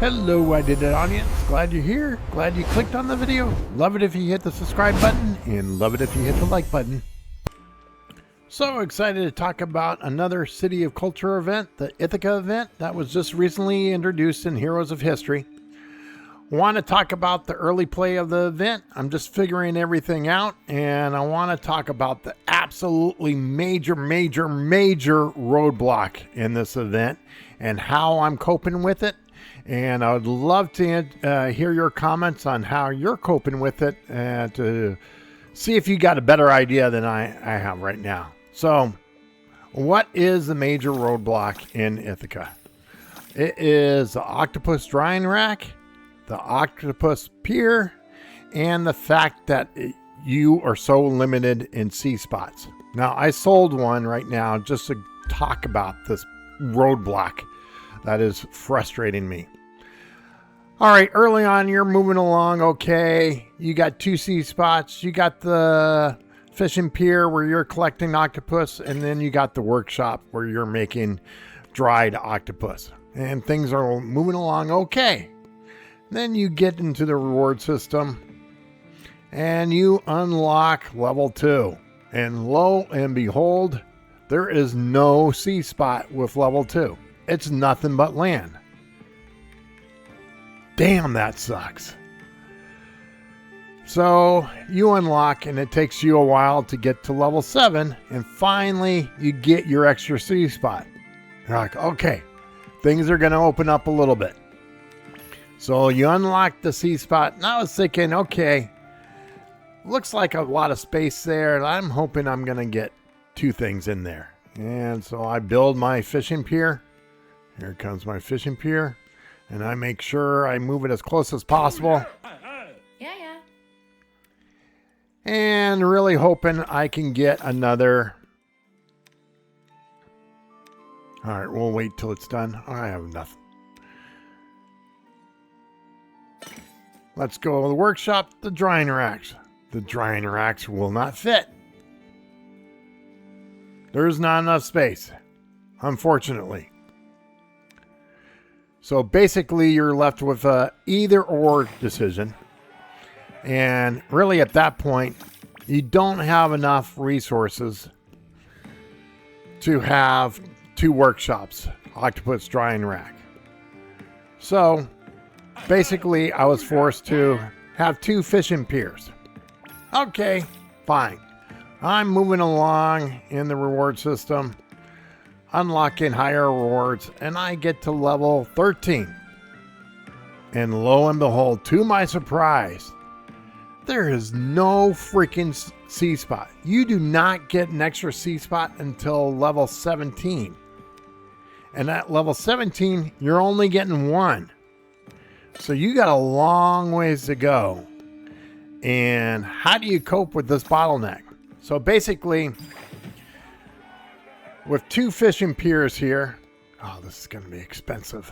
Hello, I did it audience. Glad you're here. Glad you clicked on the video. Love it if you hit the subscribe button and love it if you hit the like button. So excited to talk about another City of Culture event, the Ithaca event that was just recently introduced in Heroes of History. Want to talk about the early play of the event. I'm just figuring everything out, and I want to talk about the absolutely major roadblock in this event and how I'm coping with it. And I would love to hear your comments on how you're coping with it and to see if you got a better idea than I have right now. So, what is the major roadblock in Ithaca? It is the octopus drying rack, the octopus pier, and the fact that you are so limited in sea spots. Now, I sold one right now just to talk about this roadblock that is frustrating me. All right, early on, you're moving along okay. You got 2 sea spots. You got the fishing pier where you're collecting octopus, and then you got the workshop where you're making dried octopus. And things are moving along okay. Then you get into the reward system, and you unlock level 2. And lo and behold, there is no sea spot with level 2. It's nothing but land. Damn, that sucks. So you unlock, and it takes you a while to get to level 7, and finally you get your extra sea spot. You're like, okay, things are going to open up a little bit. So you unlock the sea spot, and I was thinking, okay, looks like a lot of space there, and I'm hoping I'm going to get 2 things in there. And so I build my fishing pier. Here comes my fishing pier. And I make sure I move it as close as possible. Yeah. And really hoping I can get another. All right, we'll wait till it's done. I have nothing. Let's go to the workshop, the drying racks. The drying racks will not fit. There's not enough space, unfortunately. So basically, you're left with a either or decision. And really at that point, you don't have enough resources to have 2 workshops, octopus drying rack. So basically, I was forced to have 2 fishing piers. Okay, fine. I'm moving along in the reward system, unlocking higher rewards, and I get to level 13. And lo and behold, to my surprise, there is no freaking sea spot. You do not get an extra sea spot until level 17. And at level 17, you're only getting 1. So you got a long ways to go. And how do you cope with this bottleneck? So basically, with 2 fishing piers here, oh, this is going to be expensive.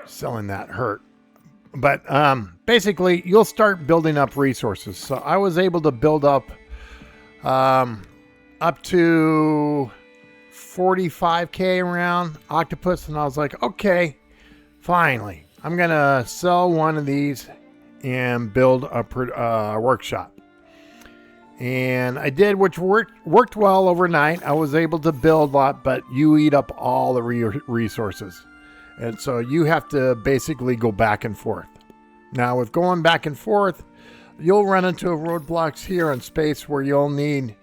Selling that hurt. But basically, you'll start building up resources. So I was able to build up to 45K around octopus. And I was like, okay, finally, I'm going to sell one of these and build a workshop. And I did, which worked well overnight. I was able to build a lot, but you eat up all the resources. And so you have to basically go back and forth. Now, with going back and forth, you'll run into roadblocks here in space where you'll need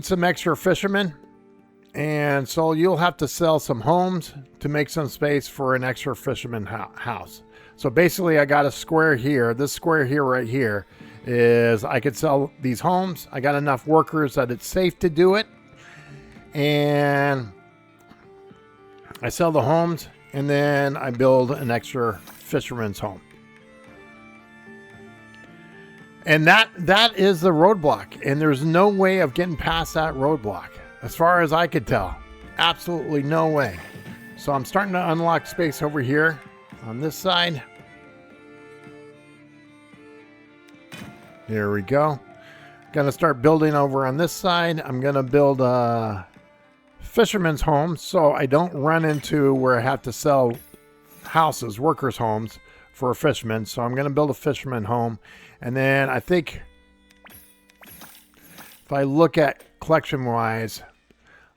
some extra fishermen. And so you'll have to sell some homes to make some space for an extra fisherman house. So basically, I got a square here. This square here right here is I could sell these homes. I got enough workers that it's safe to do it. And I sell the homes, and then I build an extra fisherman's home. And that is the roadblock. And there's no way of getting past that roadblock. As far as I could tell. Absolutely no way. So I'm starting to unlock space over here on this side. Here we go. Gonna start building over on this side. I'm gonna build a fishermen's homes, so I don't run into where I have to sell houses, workers' homes for a fisherman. So I'm going to build a fisherman home. And then I think if I look at collection-wise,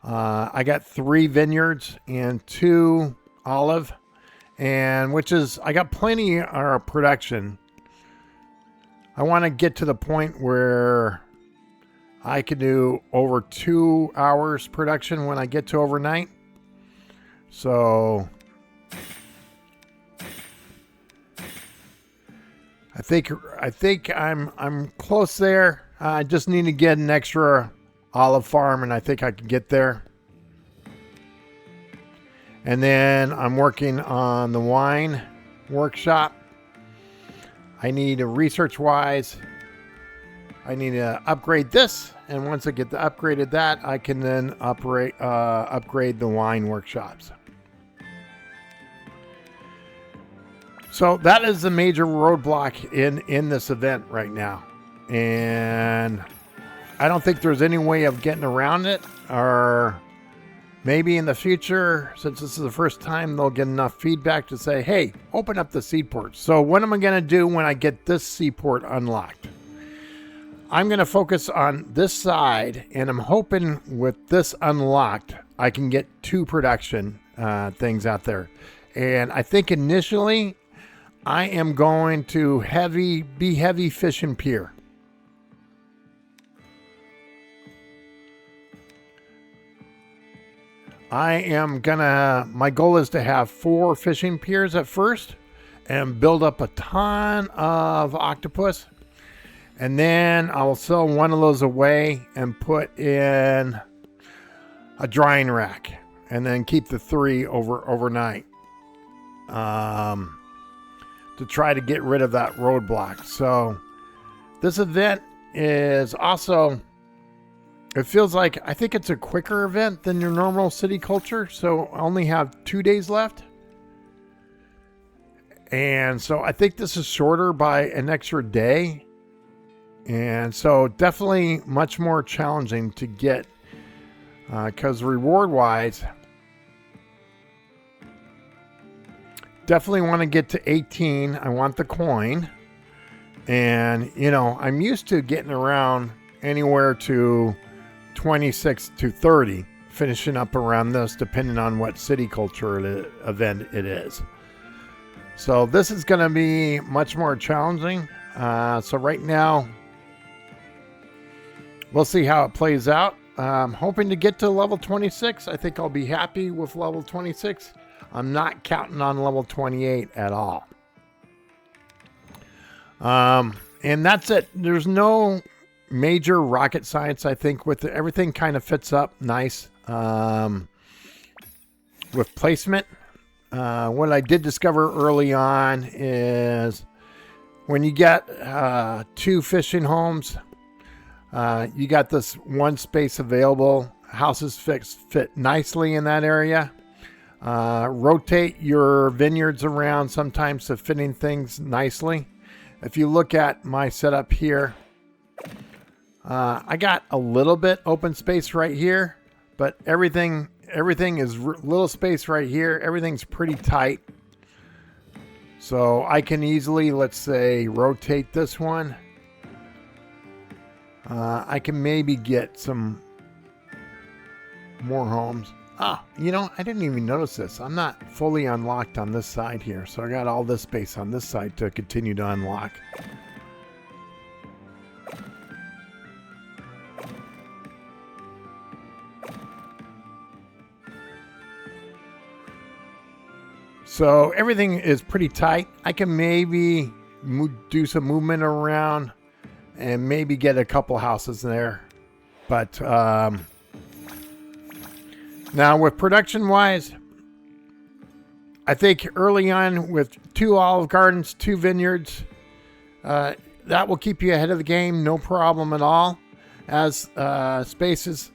I got 3 vineyards and 2 olive, and which is, I got plenty of production. I want to get to the point where I can do over 2 hours production when I get to overnight. So I think I'm close there. I just need to get an extra olive farm, and I think I can get there. And then I'm working on the wine workshop. I need research-wise, I need to upgrade this, and once I get upgraded that, I can then upgrade the wine workshops. So that is the major roadblock in this event right now, and I don't think there's any way of getting around it, or maybe in the future, since this is the first time, they'll get enough feedback to say, hey, open up the seaport. So what am I going to do when I get this seaport unlocked? I'm going to focus on this side, and I'm hoping with this unlocked, I can get 2 production things out there. And I think initially, I am going to be heavy fishing pier. My goal is to have 4 fishing piers at first and build up a ton of octopus. And then I'll sell one of those away and put in a drying rack, and then keep the 3 overnight to try to get rid of that roadblock. So this event is also, it feels like, I think it's a quicker event than your normal city culture. So I only have 2 days left. And so I think this is shorter by an extra day. And so definitely much more challenging to get, because reward-wise, definitely want to get to 18. I want the coin. And, I'm used to getting around anywhere to 26 to 30, finishing up around this, depending on what city culture event it is. So this is going to be much more challenging. So right now, we'll see how it plays out. I'm hoping to get to level 26. I think I'll be happy with level 26. I'm not counting on level 28 at all. And that's it. There's no major rocket science, I think, with it. Everything kind of fits up nice with placement. What I did discover early on is when you get 2 fishing homes, you got this one space available. Houses fit nicely in that area. Rotate your vineyards around sometimes to fitting things nicely. If you look at my setup here, I got a little bit open space right here, but everything is little space right here. Everything's pretty tight. So I can easily, let's say, rotate this one. I can maybe get some more homes. I didn't even notice this. I'm not fully unlocked on this side here. So I got all this space on this side to continue to unlock. So everything is pretty tight. I can maybe do some movement around and maybe get a couple houses there. But now with production wise, I think early on with 2 olive gardens, 2 vineyards, that will keep you ahead of the game. No problem at all. As spaces,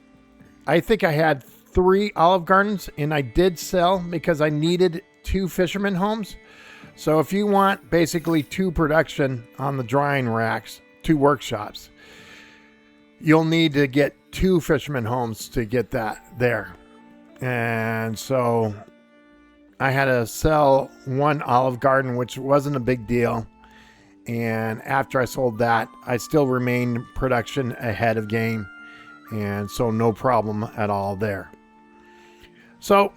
I think I had 3 olive gardens, and I did sell because I needed 2 fisherman homes. So if you want basically 2 production on the drying racks, 2 workshops, you'll need to get 2 fisherman homes to get that there. And so I had to sell one Olive Garden, which wasn't a big deal. And after I sold that, I still remained production ahead of game. And so no problem at all there. So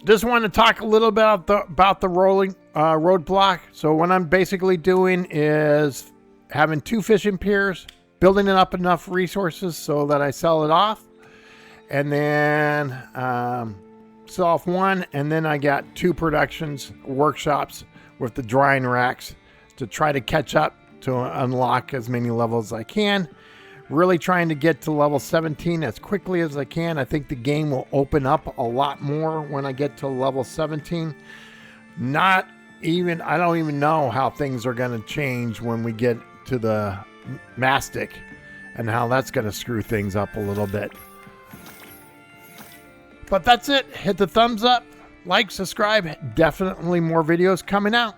just want to talk a little bit about the rolling roadblock. So what I'm basically doing is having 2 fishing piers, building up enough resources so that I sell it off, and then sell off one, and then I got 2 productions workshops with the drying racks to try to catch up to unlock as many levels as I can. Really trying to get to level 17 as quickly as I can. I think the game will open up a lot more when I get to level 17. I don't even know how things are going to change when we get to the mastic and how that's going to screw things up a little bit. But that's it. Hit the thumbs up, like, subscribe. Definitely more videos coming out.